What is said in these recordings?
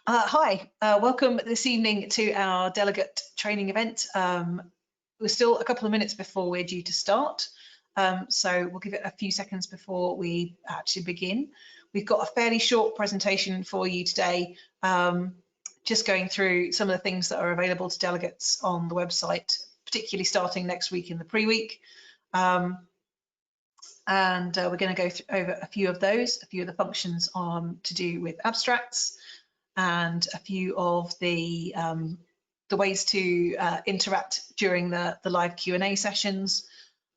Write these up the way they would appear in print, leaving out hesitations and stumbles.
Hi, welcome this evening to our delegate training event. We're still a couple of minutes before we're due to start, so we'll give it a few seconds before we actually begin. We've got a fairly short presentation for you today, just going through some of the things that are available to delegates on the website, particularly starting next week in the pre-week. And we're going to go over a few of those, a few of the functions to do with abstracts, and a few of the ways to interact during the live Q&A sessions,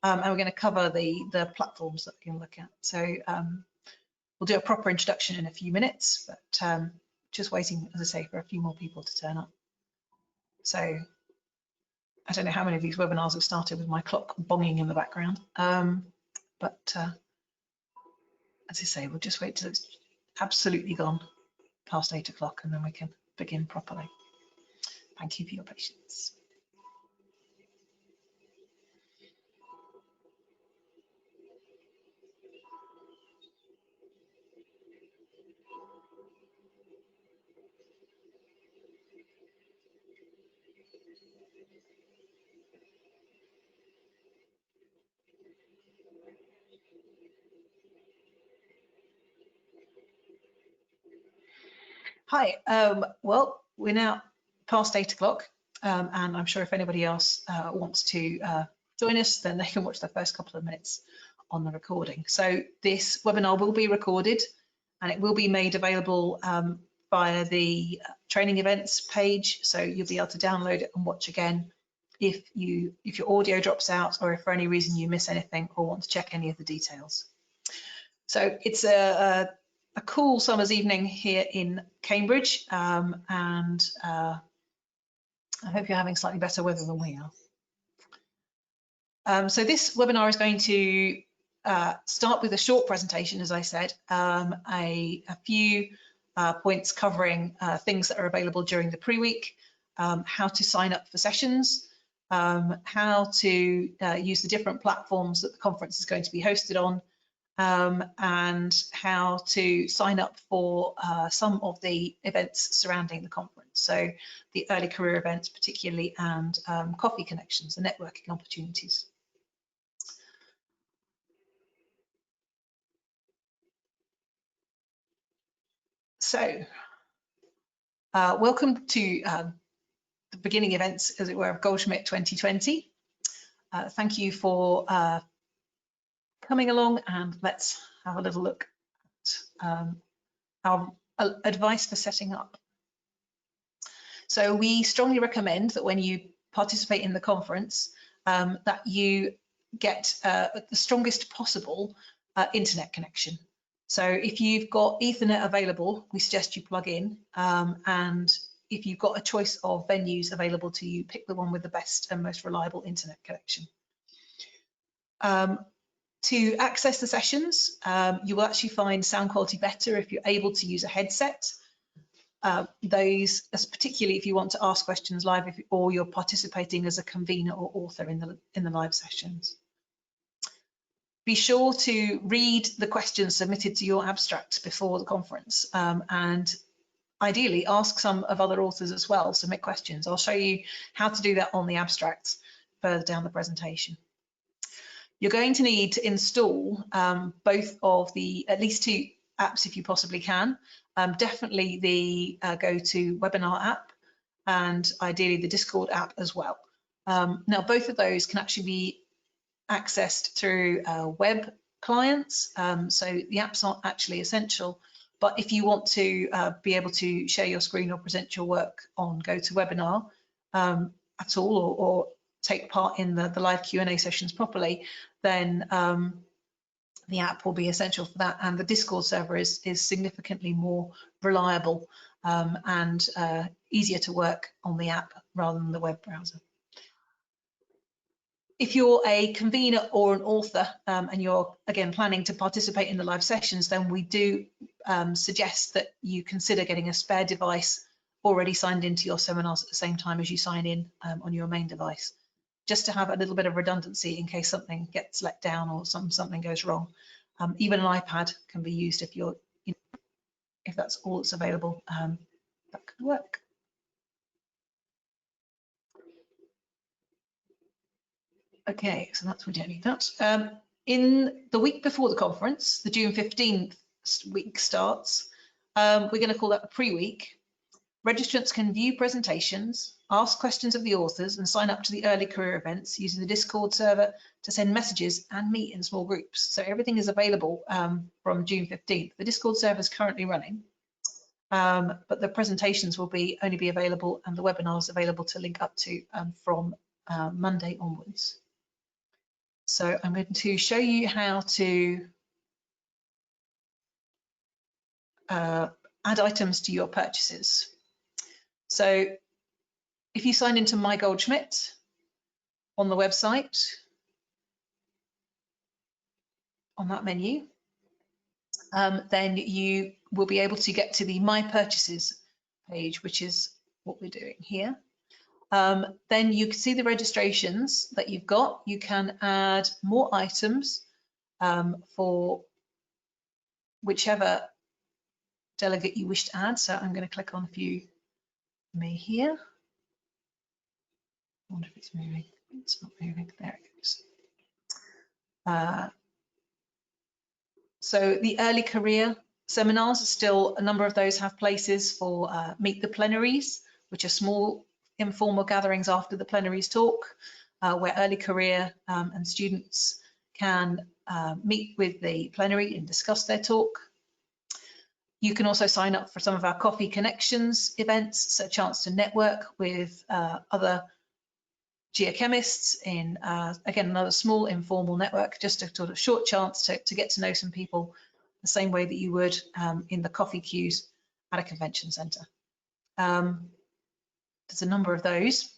and we're going to cover the platforms that we can look at. So we'll do a proper introduction in a few minutes, but just waiting, as I say, for a few more people to turn up. So I don't know how many of these webinars have started with my clock bonging in the background, but as I say, we'll just wait till it's absolutely gone past 8 o'clock, and then we can begin properly. Thank you for your patience. Hi, well, we're now past 8 o'clock, and I'm sure if anybody else wants to join us, then they can watch the first couple of minutes on the recording. So this webinar will be recorded, and it will be made available via the training events page, so you'll be able to download it and watch again if your audio drops out, or if for any reason you miss anything or want to check any of the details. So it's a cool summer's evening here in Cambridge, and I hope you're having slightly better weather than we are. So this webinar is going to start with a short presentation, as I said, a few points covering things that are available during the pre-week, how to sign up for sessions, how to use the different platforms that the conference is going to be hosted on, and how to sign up for some of the events surrounding the conference. So the early career events particularly, and coffee connections and networking opportunities. So welcome to the beginning events, as it were, of Goldschmidt 2020. Thank you for coming along, and let's have a little look at our advice for setting up. So we strongly recommend that when you participate in the conference, that you get the strongest possible internet connection. So if you've got Ethernet available, we suggest you plug in, and if you've got a choice of venues available to you, pick the one with the best and most reliable internet connection. To access the sessions, you will actually find sound quality better if you're able to use a headset. Those, particularly if you want to ask questions live, or you're participating as a convener or author in the live sessions. Be sure to read the questions submitted to your abstracts before the conference, and ideally ask some of other authors as well, submit questions. I'll show you how to do that on the abstracts further down the presentation. You're going to need to install both of at least 2 apps if you possibly can. Definitely the GoToWebinar app, and ideally the Discord app as well. Now both of those can actually be accessed through web clients, so the apps aren't actually essential, but if you want to be able to share your screen or present your work on GoToWebinar at all, or take part in the live Q&A sessions properly, then the app will be essential for that, and the Discord server is significantly more reliable and easier to work on the app rather than the web browser. If you're a convener or an author and you're, again, planning to participate in the live sessions, then we do suggest that you consider getting a spare device already signed into your seminars at the same time as you sign in on your main device, just to have a little bit of redundancy in case something gets let down or something goes wrong. Even an iPad can be used if if that's all that's available that could work. Okay, so we don't need that. In the week before the conference, the June 15th week starts, we're going to call that the pre-week. Registrants can view presentations, ask questions of the authors, and sign up to the early career events using the Discord server to send messages and meet in small groups. So everything is available from June 15th. The Discord server is currently running, but the presentations will only be available, and the webinars available to link up to from Monday onwards. So I'm going to show you how to add items to your purchases. So if you sign into My Goldschmidt on the website, on that menu, then you will be able to get to the My Purchases page, which is what we're doing here. Then you can see the registrations that you've got. You can add more items for whichever delegate you wish to add. So I'm going to click on View Me here. I wonder if it's moving. It's not moving. There it goes. So the early career seminars are still, a number of those have places for Meet the Plenaries, which are small informal gatherings after the plenaries talk, where early career and students can meet with the plenary and discuss their talk. You can also sign up for some of our Coffee Connections events, so a chance to network with other geochemists in, again, another small informal network, just a sort of short chance to get to know some people the same way that you would in the coffee queues at a convention centre. There's a number of those.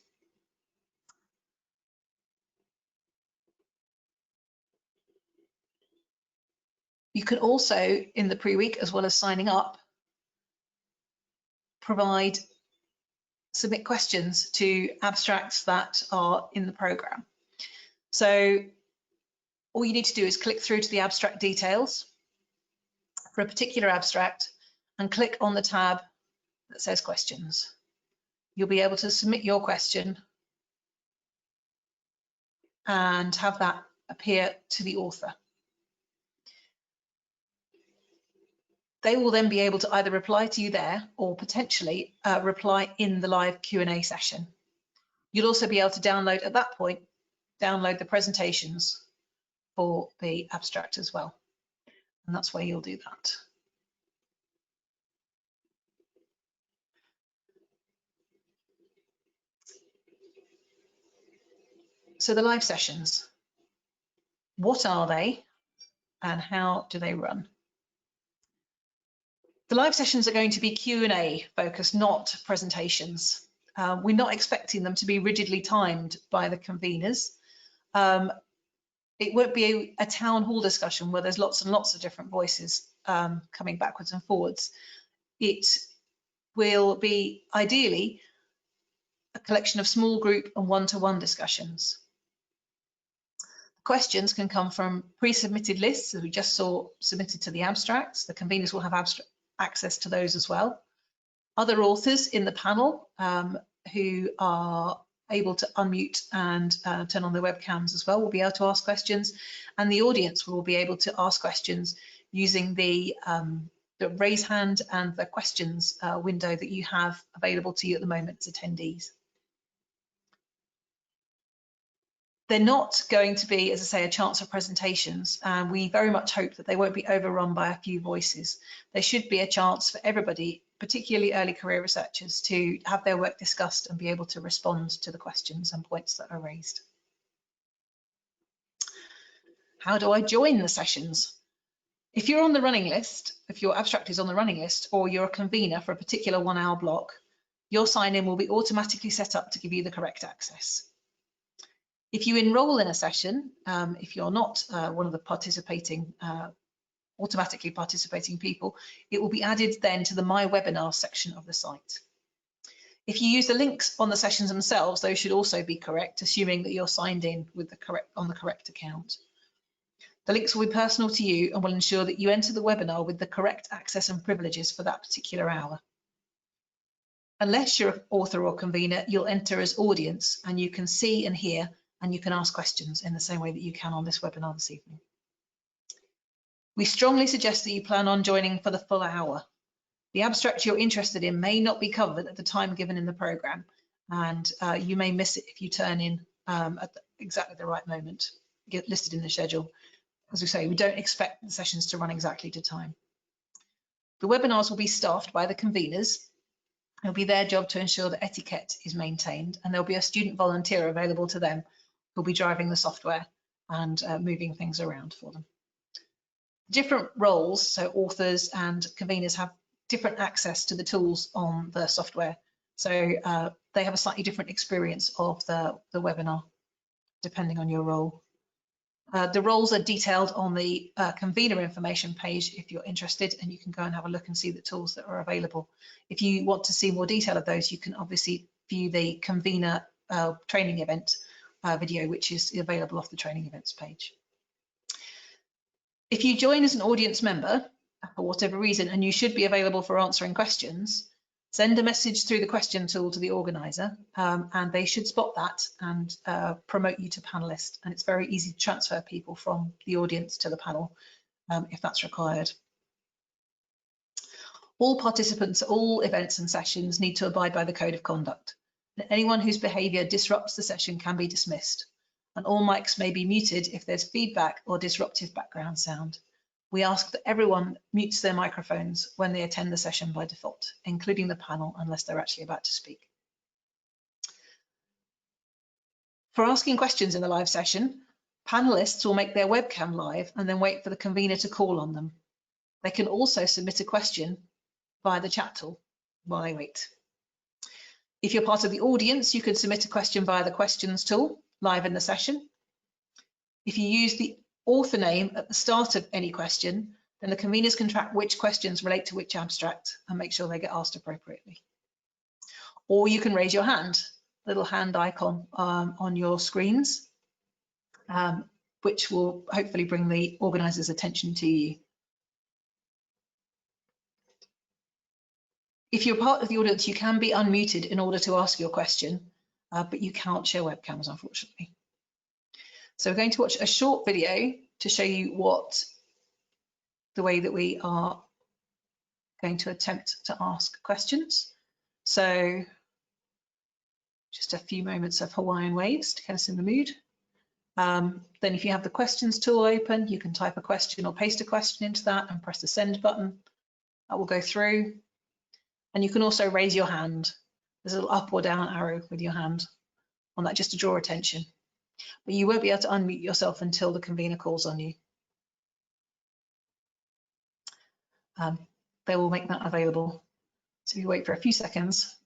You can also, in the pre-week, as well as signing up, submit questions to abstracts that are in the programme. So all you need to do is click through to the abstract details for a particular abstract and click on the tab that says questions. You'll be able to submit your question and have that appear to the author. They will then be able to either reply to you there or potentially reply in the live Q&A session. You'll also be able to download, at that point, download the presentations for the abstract as well. And that's where you'll do that. So the live sessions, what are they and how do they run? The live sessions are going to be Q&A focused, not presentations. We're not expecting them to be rigidly timed by the conveners. It won't be a town hall discussion where there's lots and lots of different voices coming backwards and forwards. It will be ideally a collection of small group and one-to-one discussions. Questions can come from pre-submitted lists, as we just saw submitted to the abstracts. The conveners will have access to those as well. Other authors in the panel who are able to unmute and turn on their webcams as well will be able to ask questions, and the audience will be able to ask questions using the raise hand and the questions window that you have available to you at the moment as attendees. They're not going to be, as I say, a chance for presentations, and we very much hope that they won't be overrun by a few voices. There should be a chance for everybody, particularly early career researchers, to have their work discussed and be able to respond to the questions and points that are raised. How do I join the sessions? If you're on the running list, if your abstract is on the running list, or you're a convener for a particular 1 hour block, your sign-in will be automatically set up to give you the correct access. If you enroll in a session, if you're not one of the participating, automatically participating people, it will be added then to the My Webinar section of the site. If you use the links on the sessions themselves, those should also be correct, assuming that you're signed in with the correct account. The links will be personal to you and will ensure that you enter the webinar with the correct access and privileges for that particular hour. Unless you're an author or convener, you'll enter as audience and you can see and hear and you can ask questions in the same way that you can on this webinar this evening. We strongly suggest that you plan on joining for the full hour. The abstract you're interested in may not be covered at the time given in the programme, and you may miss it if you turn in at exactly the right moment, get listed in the schedule. As we say, we don't expect the sessions to run exactly to time. The webinars will be staffed by the conveners. It'll be their job to ensure that etiquette is maintained, and there'll be a student volunteer available to them who'll be driving the software and moving things around for them. Different roles, so authors and conveners, have different access to the tools on the software. So they have a slightly different experience of the webinar, depending on your role. The roles are detailed on the convener information page if you're interested, and you can go and have a look and see the tools that are available. If you want to see more detail of those, you can obviously view the convener training event video, which is available off the training events page. If you join as an audience member, for whatever reason, and you should be available for answering questions, send a message through the question tool to the organiser, and they should spot that and promote you to panellist. And it's very easy to transfer people from the audience to the panel if that's required. All participants at all events and sessions need to abide by the code of conduct. Anyone whose behaviour disrupts the session can be dismissed, and all mics may be muted if there's feedback or disruptive background sound. We ask that everyone mutes their microphones when they attend the session by default, including the panel, unless they're actually about to speak. For asking questions in the live session, panelists will make their webcam live and then wait for the convener to call on them. They can also submit a question via the chat tool while they wait. If you're part of the audience, you can submit a question via the questions tool live in the session. If you use the author name at the start of any question, then the conveners can track which questions relate to which abstract and make sure they get asked appropriately. Or you can raise your hand, little hand icon on your screens, which will hopefully bring the organiser's attention to you. If you're part of the audience, you can be unmuted in order to ask your question, but you can't share webcams, unfortunately. So we're going to watch a short video to show you the way that we are going to attempt to ask questions. So just a few moments of Hawaiian waves to get us in the mood. Then if you have the questions tool open, you can type a question or paste a question into that and press the send button. That will go through. And you can also raise your hand. There's a little up or down arrow with your hand on that just to draw attention. But you won't be able to unmute yourself until the convener calls on you. They will make that available. So if you wait for a few seconds,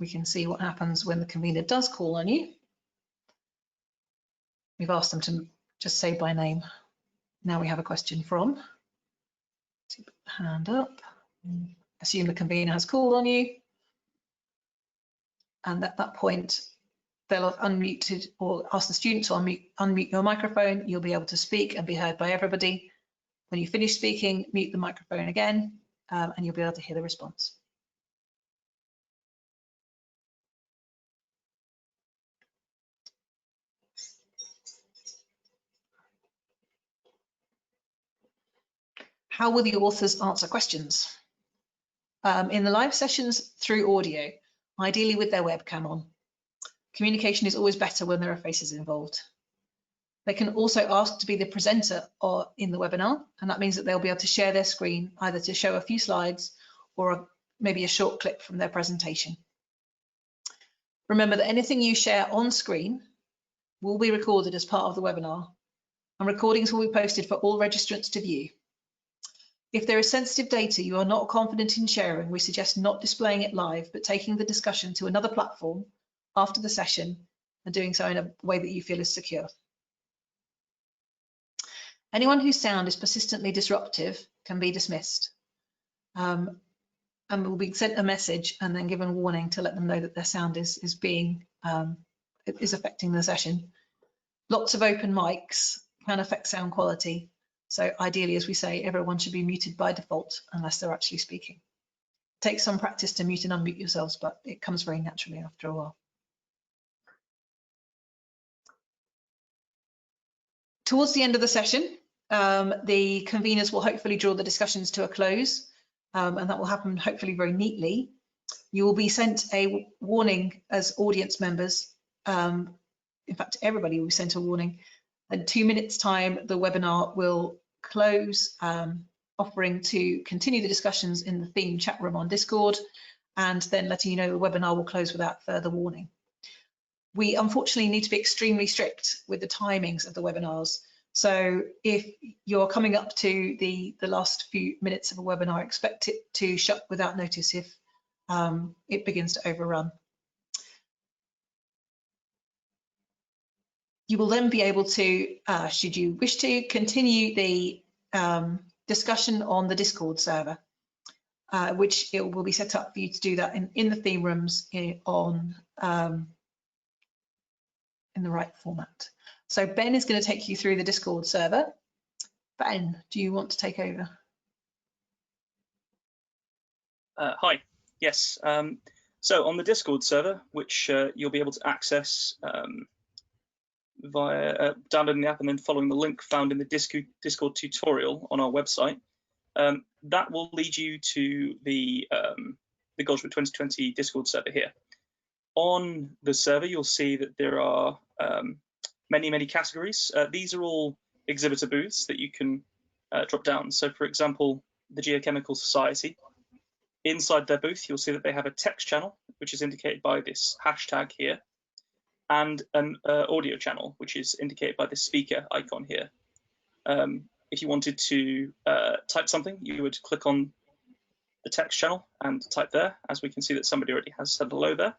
we can see what happens when the convener does call on you. We've asked them to just say by name. Now we have a question from. So put the hand up. Assume the convener has called on you. And at that point, they'll have unmuted or ask the student to unmute your microphone. You'll be able to speak and be heard by everybody. When you finish speaking, mute the microphone again, and you'll be able to hear the response. How will the authors answer questions? In the live sessions through audio, ideally with their webcam on. Communication is always better when there are faces involved. They can also ask to be the presenter or in the webinar, and that means that they'll be able to share their screen either to show a few slides or maybe a short clip from their presentation. Remember that anything you share on screen will be recorded as part of the webinar, and recordings will be posted for all registrants to view. If there is sensitive data you are not confident in sharing, we suggest not displaying it live, but taking the discussion to another platform after the session and doing so in a way that you feel is secure. Anyone whose sound is persistently disruptive can be dismissed and will be sent a message and then given warning to let them know that their sound is affecting the session. Lots of open mics can affect sound quality. So ideally, as we say, everyone should be muted by default unless they're actually speaking. takes some practice to mute and unmute yourselves, but it comes very naturally after a while. Towards the end of the session, the conveners will hopefully draw the discussions to a close, and that will happen hopefully very neatly. You will be sent a warning as audience members. In fact, everybody will be sent a warning. In 2 minutes' time, the webinar will close, offering to continue the discussions in the theme chat room on Discord, and then letting you know the webinar will close without further warning. We unfortunately need to be extremely strict with the timings of the webinars. So if you're coming up to the last few minutes of a webinar, expect it to shut without notice if it begins to overrun. You will then be able to, should you wish to, continue the discussion on the Discord server, which it will be set up for you to do that in the theme rooms in the right format. So Ben is going to take you through the Discord server. Ben, do you want to take over? Hi, yes. So on the Discord server, which you'll be able to access via downloading the app and then following the link found in the Discord tutorial on our website, that will lead you to the Goldsmith 2020 Discord server here. On the server, you'll see that there are many categories. These are all exhibitor booths that you can drop down. So, for example, the Geochemical Society. Inside their booth, you'll see that they have a text channel, which is indicated by this hashtag here, and an audio channel, which is indicated by the speaker icon here. If you wanted to type something, you would click on the text channel and type there, as we can see that somebody already has said hello there.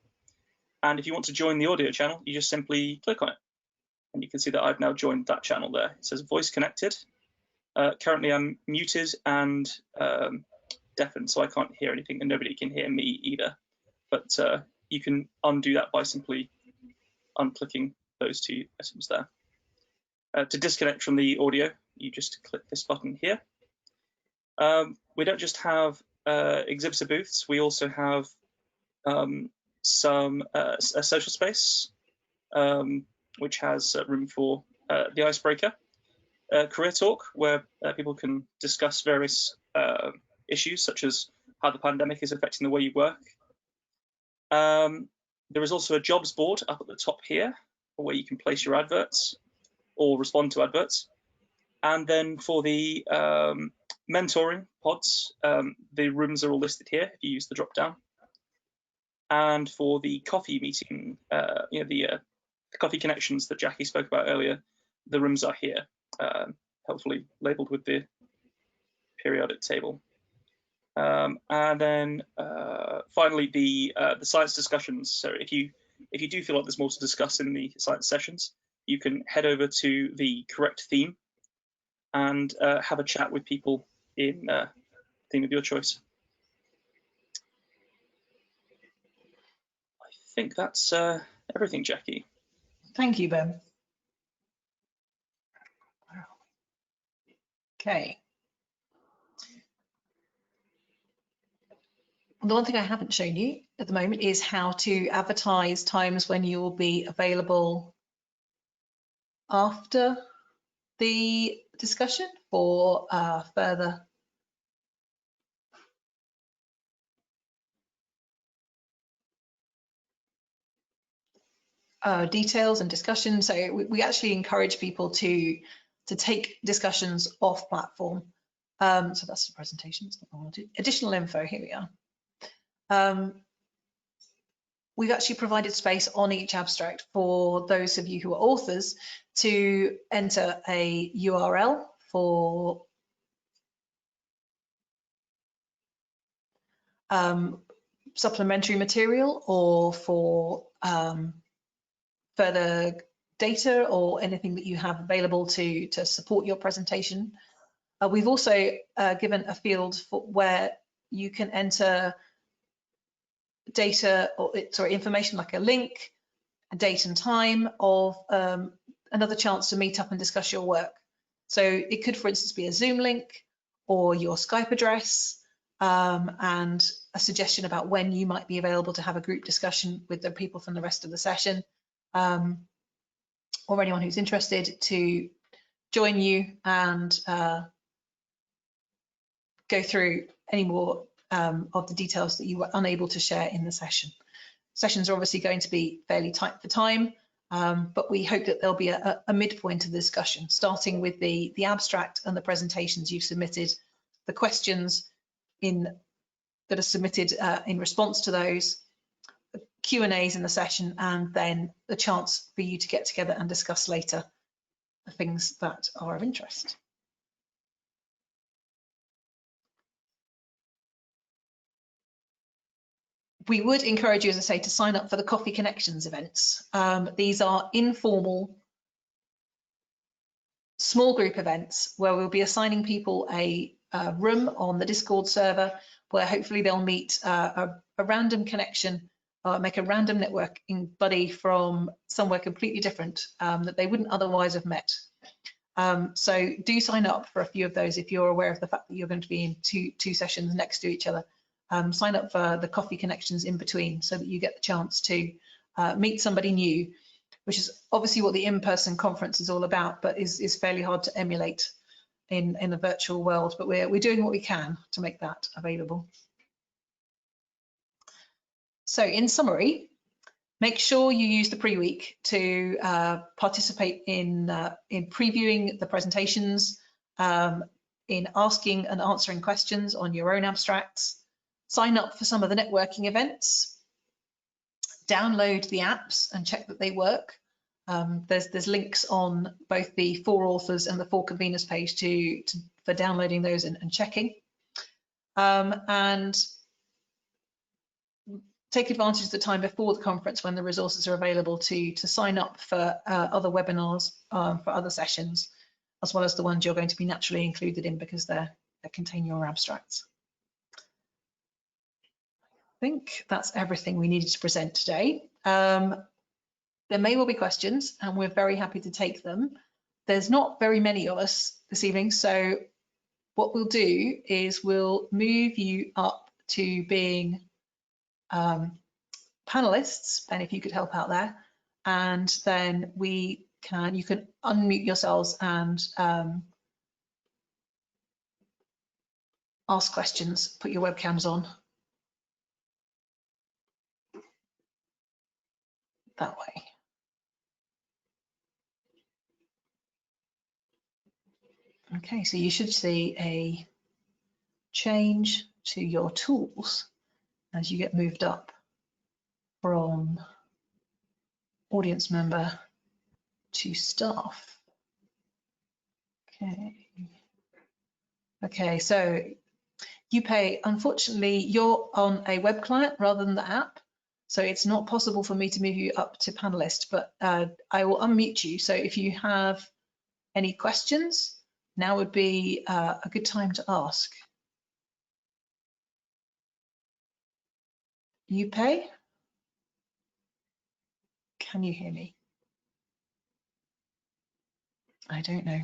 And if you want to join the audio channel, you just simply click on it. And you can see that I've now joined that channel there. It says voice connected. Currently I'm muted and deafened, so I can't hear anything, and nobody can hear me either. But you can undo that by simply unclicking those two items there. To disconnect from the audio, you just click this button here. We don't just have exhibitor booths, we also have a social space, which has room for the icebreaker, career talk, where people can discuss various issues such as how the pandemic is affecting the way you work. There is also a jobs board up at the top here, where you can place your adverts or respond to adverts. And then for the mentoring pods, the rooms are all listed here if you use the drop down. And for the coffee meeting, the coffee connections that Jackie spoke about earlier, the rooms are here, helpfully labelled with the periodic table. And then finally, the science discussions. So if you do feel like there's more to discuss in the science sessions, you can head over to the correct theme and have a chat with people in theme of your choice. I think that's everything, Jackie. Thank you, Ben. Okay. The one thing I haven't shown you at the moment is how to advertise times when you will be available after the discussion for further details and discussion. So we actually encourage people to take discussions off platform. So that's the presentation. It's not what I wanted. Additional info. Here we are. We've actually provided space on each abstract for those of you who are authors to enter a URL for supplementary material or for further data or anything that you have available to support your presentation. We've also given a field for where you can enter data or information like a link, a date and time of another chance to meet up and discuss your work. So it could, for instance, be a Zoom link or your Skype address, and a suggestion about when you might be available to have a group discussion with the people from the rest of the session, or anyone who's interested to join you and go through any more of the details that you were unable to share in the session. Sessions are obviously going to be fairly tight for time, but we hope that there'll be a midpoint of the discussion, starting with the abstract and the presentations you've submitted, the questions that are submitted in response to those, Q&As in the session, and then the chance for you to get together and discuss later the things that are of interest. We would encourage you, as I say, to sign up for the Coffee Connections events. These are informal, small group events where we'll be assigning people a room on the Discord server where hopefully they'll meet a random connection, make a random networking buddy from somewhere completely different that they wouldn't otherwise have met. So do sign up for a few of those if you're aware of the fact that you're going to be in two sessions next to each other. Sign up for the Coffee Connections in between so that you get the chance to meet somebody new, which is obviously what the in-person conference is all about, but is fairly hard to emulate in a virtual world. But we're doing what we can to make that available. So in summary, make sure you use the pre-week to participate in previewing the presentations, in asking and answering questions on your own abstracts, sign up for some of the networking events, download the apps and check that they work. There's links on both the For Authors and the For Conveners page for downloading those and checking. And take advantage of the time before the conference when the resources are available to sign up for other webinars, for other sessions, as well as the ones you're going to be naturally included in because they contain your abstracts. I think that's everything we needed to present today. There may well be questions and we're very happy to take them. There's not very many of us this evening, so what we'll do is we'll move you up to being panelists, and if you could help out there, and then you can unmute yourselves and ask questions, put your webcams on that way. Okay, so you should see a change to your tools as you get moved up from audience member to staff. Okay, so unfortunately, you're on a web client rather than the app, so it's not possible for me to move you up to panelist, but I will unmute you. So if you have any questions, now would be a good time to ask. Yupe, can you hear me? I don't know.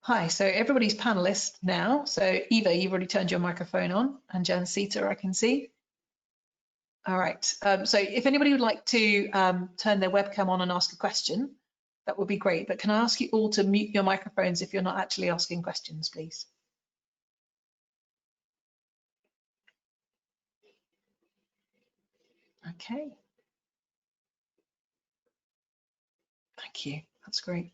Hi, so everybody's panelist now. So Eva, you've already turned your microphone on, and Jancita, I can see. All right, so if anybody would like to turn their webcam on and ask a question, that would be great. But can I ask you all to mute your microphones if you're not actually asking questions, please? Okay. Thank you, that's great.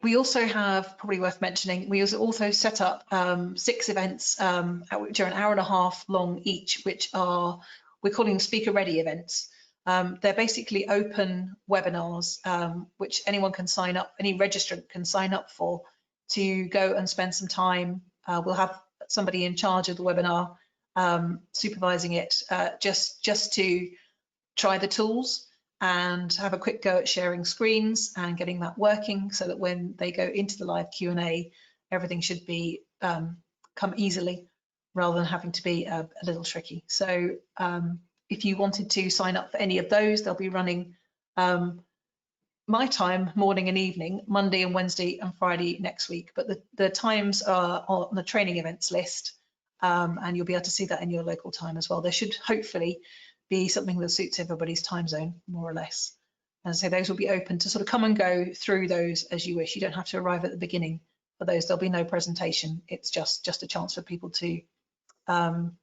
We also have, probably worth mentioning, we also set up 6 events which are an hour and a half long each, which we're calling speaker ready events. They're basically open webinars which anyone can sign up, any registrant can sign up for, to go and spend some time. We'll have somebody in charge of the webinar supervising it just to try the tools and have a quick go at sharing screens and getting that working so that when they go into the live Q&A, everything should be come easily rather than having to be a little tricky. So if you wanted to sign up for any of those, they'll be running my time, morning and evening, Monday and Wednesday and Friday next week. But the times are on the training events list, and you'll be able to see that in your local time as well. There should hopefully be something that suits everybody's time zone, more or less. And so those will be open to sort of come and go through those as you wish. You don't have to arrive at the beginning for those. There'll be no presentation. It's just a chance for people to turn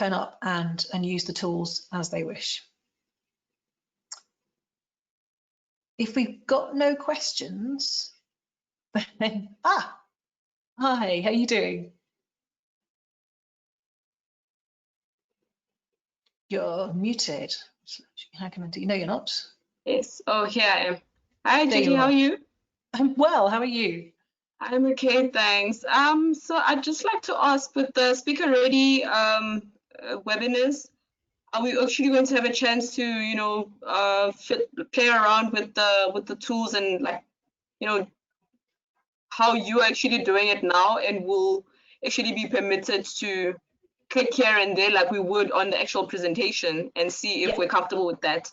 up and use the tools as they wish. If we've got no questions, then, hi, how you doing? You're muted. How can I do? No, you're not. Yes. Oh, here I am. Hi, There Jackie. you How are. are you? I'm well. How are you? I'm okay, thanks. So I'd just like to ask, with the Speaker Ready webinars, are we actually going to have a chance to, you know, play around with the tools and, like, you know, how you're actually doing it now, and will actually be permitted to click here and there like we would on the actual presentation, and see if Yeah. we're comfortable with that?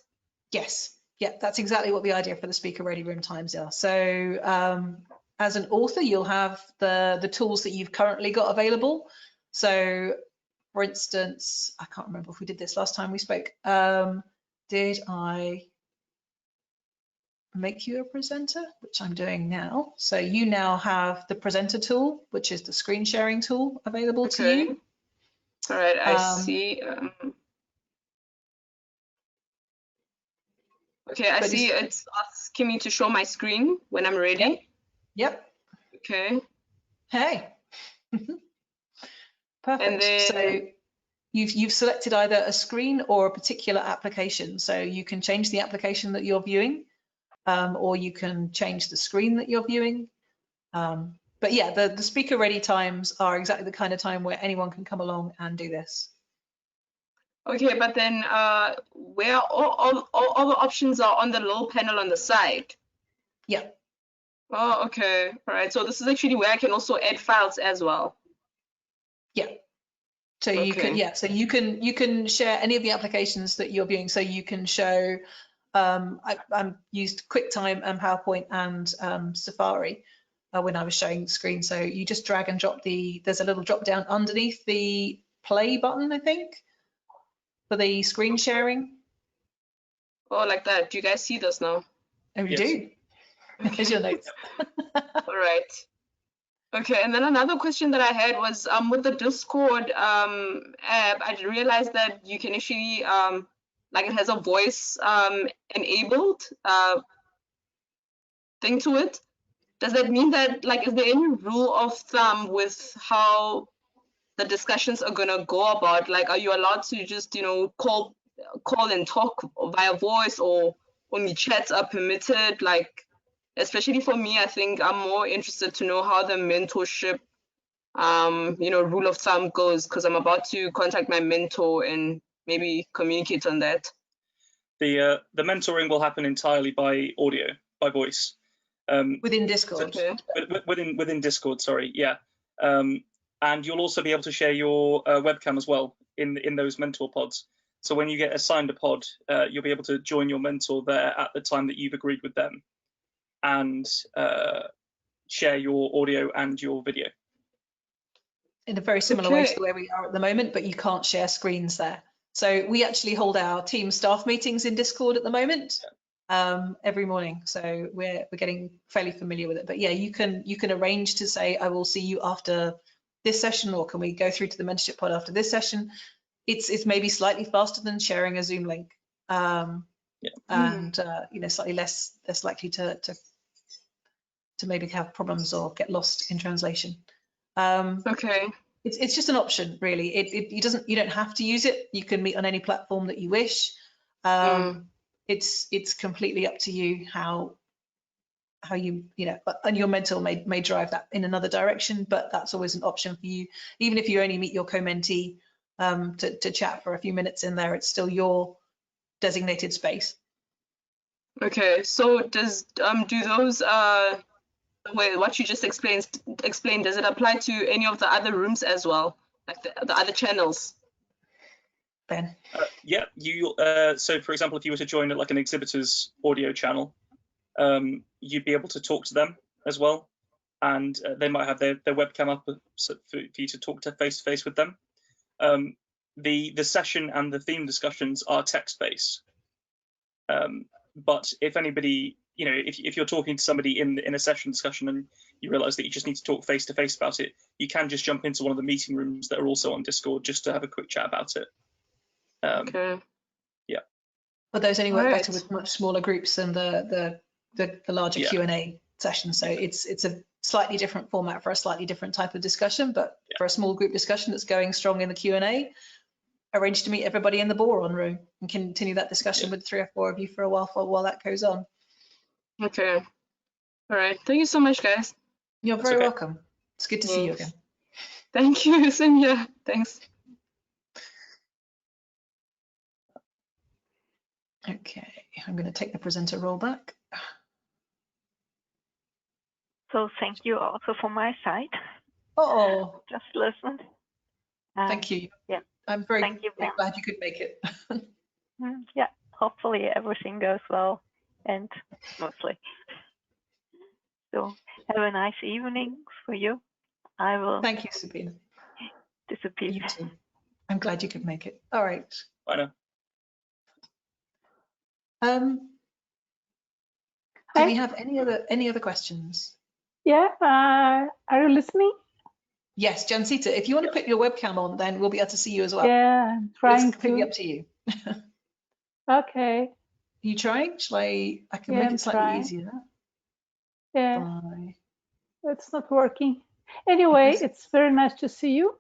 Yes. Yeah, that's exactly what the idea for the Speaker Ready room times are. So as an author, you'll have the tools that you've currently got available. So for instance, I can't remember if we did this last time we spoke. Did I make you a presenter, which I'm doing now? So you now have the presenter tool, which is the screen sharing tool available to you. All right, I see. Okay, I see it's asking me to show my screen when I'm ready. Yep. Okay. Hey. Perfect. And then, so you've selected either a screen or a particular application. So you can change the application that you're viewing, or you can change the screen that you're viewing. But yeah, the Speaker Ready times are exactly the kind of time where anyone can come along and do this. okay, but then where all the options are on the little panel on the side? Yeah. Oh, okay. All right. So this is actually where I can also add files as well. Yeah. So you can, yeah, so you can share any of the applications that you're viewing. So you can show, I used QuickTime and PowerPoint and Safari when I was showing the screen. So you just drag and drop there's a little drop down underneath the play button, I think, for the screen sharing. Oh, like that. Do you guys see this now? Oh, we Yes. do. Okay. Here's your notes. All right. Okay, and then another question that I had was with the Discord app, I realized that you can actually like, it has a voice enabled thing to it. Does that mean that, like, is there any rule of thumb with how the discussions are gonna go about? Like, are you allowed to just, you know, call and talk via voice, or only chats are permitted? Like, especially for me, I think I'm more interested to know how the mentorship you know, rule of thumb goes, because I'm about to contact my mentor and maybe communicate on that. The mentoring will happen entirely by audio, by voice. Within Discord. Okay. Within Discord, sorry, yeah. And you'll also be able to share your webcam as well in those mentor pods. So when you get assigned a pod, you'll be able to join your mentor there at the time that you've agreed with them, and share your audio and your video. In a very similar way to the way we are at the moment, but you can't share screens there. So we actually hold our team staff meetings in Discord at the moment, every morning. So we're getting fairly familiar with it. But yeah, you can arrange to say, I will see you after this session, or can we go through to the mentorship pod after this session? It's maybe slightly faster than sharing a Zoom link, and you know, slightly less likely to maybe have problems or get lost in translation. Okay. It's just an option, really. You don't have to use it. You can meet on any platform that you wish. It's completely up to you how you know, and your mentor may drive that in another direction, but that's always an option for you. Even if you only meet your co-mentee to chat for a few minutes in there, it's still your designated space. Okay. So does do those what you just explained, does it apply to any of the other rooms as well, like the other channels? Ben? Yeah, you. So, for example, if you were to join like an exhibitor's audio channel, you'd be able to talk to them as well, and they might have their webcam up for you to talk to face to face with them. The session and the theme discussions are text-based, but if anybody, if you're talking to somebody in a session discussion and you realise that you just need to talk face to face about it, you can just jump into one of the meeting rooms that are also on Discord just to have a quick chat about it. Okay. Yeah. But those only work Right. better with much smaller groups than the larger Yeah. Q&A session. So it's a slightly different format for a slightly different type of discussion, but for a small group discussion that's going strong in the Q&A, arrange to meet everybody in the boron room and continue that discussion with 3 or 4 of you for a while that goes on. Okay. All right. Thank you so much, guys. You're That's very okay. welcome. It's good to see you again. Thank you. Same here. Thanks. Okay, I'm going to take the presenter role back. So thank you also from my side. Oh, Just listened. thank you. Yeah. I'm very Thank you, Ben. glad you could make it. Yeah, hopefully everything goes well and smoothly. So have a nice evening for you. I will Thank you, Sabine. disappear. You too. I'm glad you could make it. All right. Bye now. Do we have any other questions? Yeah, are you listening? Yes, Jancita, if you want to put your webcam on, then we'll be able to see you as well. Yeah, I'm trying It's completely to. up to you. Okay. Are you trying? Shall I can Yeah, make I'm it slightly trying. easier. Yeah, Bye. it's not working. Anyway, it's very nice to see you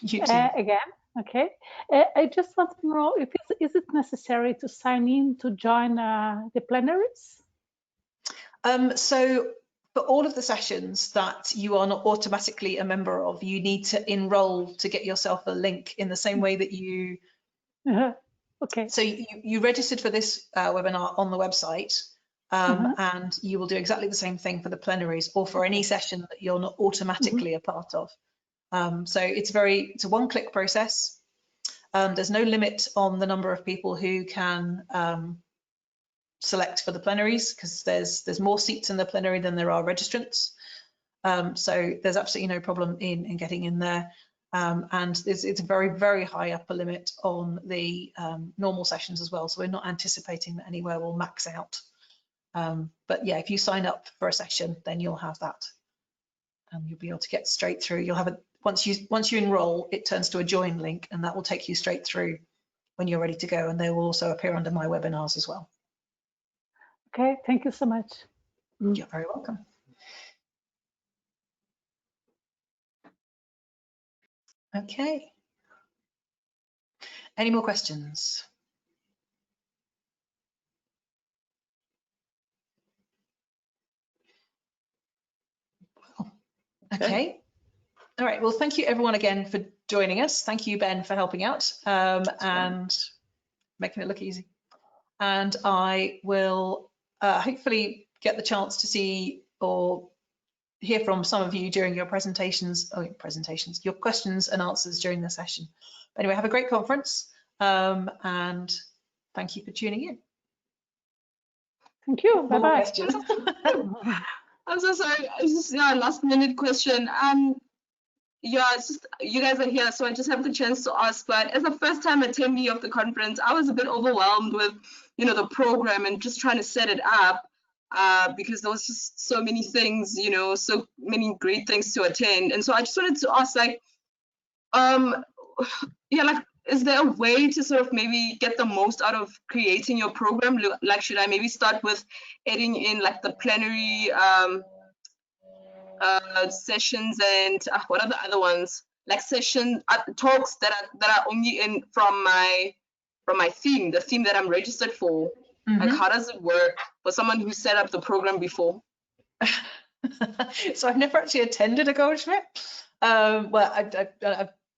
You too. again. Okay. I just want to know if is it necessary to sign in to join the plenaries? So for all of the sessions that you are not automatically a member of, you need to enroll to get yourself a link in the same way that you. Okay. So you registered for this webinar on the website, and you will do exactly the same thing for the plenaries or for any session that you're not automatically a part of. So it's a one-click process. There's no limit on the number of people who can select for the plenaries because there's more seats in the plenary than there are registrants. So there's absolutely no problem in getting in there. And it's a very, very high upper limit on the normal sessions as well. So we're not anticipating that anywhere will max out. But yeah, if you sign up for a session, then you'll have that. And you'll be able to get straight through. You'll have once you enroll, it turns to a join link, and that will take you straight through when you're ready to go. And they will also appear under my webinars as well. Okay, thank you so much. You're very welcome. Okay. Any more questions? Okay. All right. Well, thank you everyone again for joining us. Thank you, Ben, for helping out and making it look easy. And I will hopefully get the chance to see or hear from some of you during your your questions and answers during the session. But anyway, have a great conference and thank you for tuning in. Thank you. More Bye-bye. questions. I'm so sorry. It's just last minute question. Yeah, it's just you guys are here, so I just have the chance to ask. But as a first time attendee of the conference, I was a bit overwhelmed with, the program and just trying to set it up because there was just so many things, so many great things to attend. And so I just wanted to ask, is there a way to sort of maybe get the most out of creating your program? Like, should I maybe start with adding in like the plenary sessions and what are the other ones, like session talks that are only in from my theme, the theme that I'm registered for? Like, how does it work for someone who set up the program before? So I've never actually attended a Goldschmidt. Well,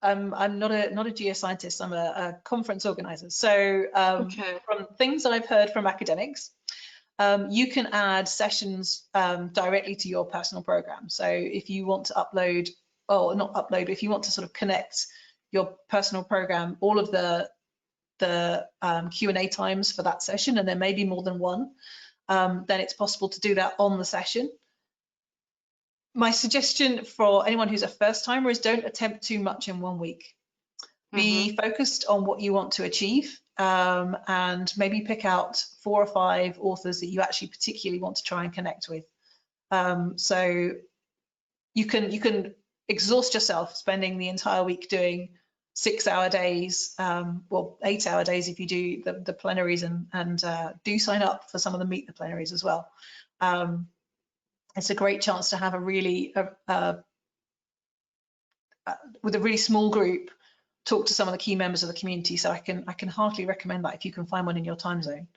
I'm not a geoscientist. I'm a conference organizer. So from things that I've heard from academics, you can add sessions directly to your personal program. So if you want to upload, or not upload, but if you want to sort of connect your personal program, all of the the Q&A times for that session, and there may be more than one, then it's possible to do that on the session. My suggestion for anyone who's a first timer is don't attempt too much in 1 week. Be focused on what you want to achieve, and maybe pick out 4 or 5 authors that you actually particularly want to try and connect with. So you can exhaust yourself spending the entire week doing 6-hour days, well, 8-hour days if you do the plenaries, and do sign up for some of the Meet the Plenaries as well. It's a great chance to have a really, with a really small group, talk to some of the key members of the community. So I can heartily recommend that if you can find one in your time zone.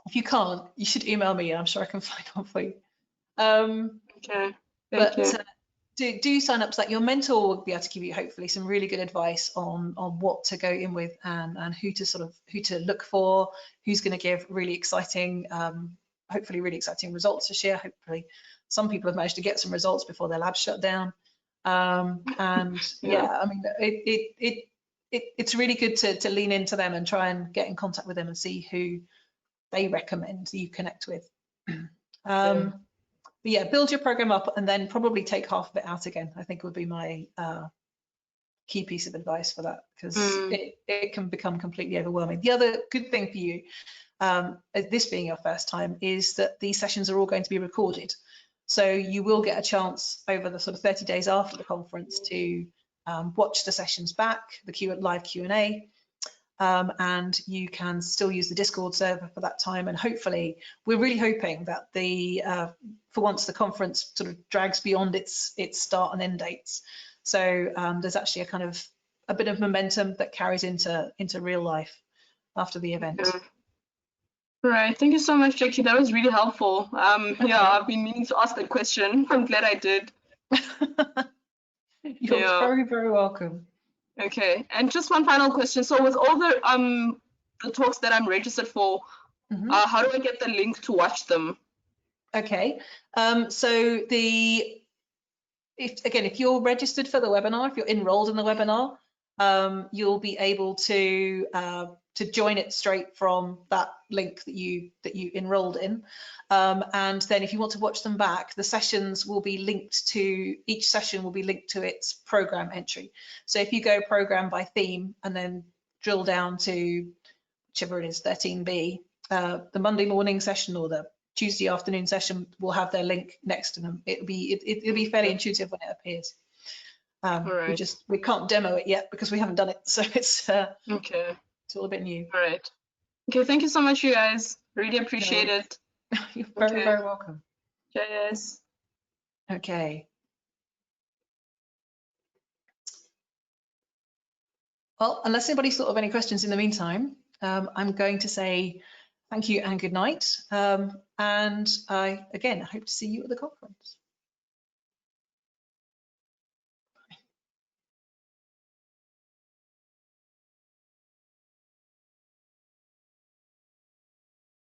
If you can't, you should email me, and I'm sure I can find one for you. Okay, thank you. Do sign up so that your mentor will be able to give you hopefully some really good advice on what to go in with, and who to look for, who's going to give really exciting, hopefully really exciting results to share. Hopefully some people have managed to get some results before their labs shut down. And yeah, I mean, it's really good to lean into them and try and get in contact with them and see who they recommend you connect with. But yeah, build your program up and then probably take half of it out again, I think would be my key piece of advice for that, because it can become completely overwhelming. The other good thing for you, this being your first time, is that these sessions are all going to be recorded. So you will get a chance over the sort of 30 days after the conference to watch the sessions back, the live Q&A, and you can still use the Discord server for that time. And hopefully, we're really hoping that for once the conference sort of drags beyond its start and end dates. So there's actually a bit of momentum that carries into real life after the event. Yeah. Right, thank you so much, Jackie. That was really helpful. Yeah, I've been meaning to ask that question. I'm glad I did. You're very, very welcome. Okay, and just one final question. So with all the talks that I'm registered for, how do I get the link to watch them? Okay, so if you're registered for the webinar, if you're enrolled in the webinar, you'll be able to join it straight from that link that you enrolled in, and then if you want to watch them back, the sessions will be linked to, each session will be linked to its program entry. So if you go program by theme and then drill down to whichever it is, 13B, the Monday morning session or the Tuesday afternoon session will have their link next to them. It'll be fairly intuitive when it appears. Right. We can't demo it yet because we haven't done it, so it's okay. It's all a bit new. All right. Okay, thank you so much, you guys. Really appreciate it. You're very, very welcome. Cheers. Okay. Well, unless anybody's thought of any questions in the meantime, I'm going to say thank you and good night. And I, again, hope to see you at the conference.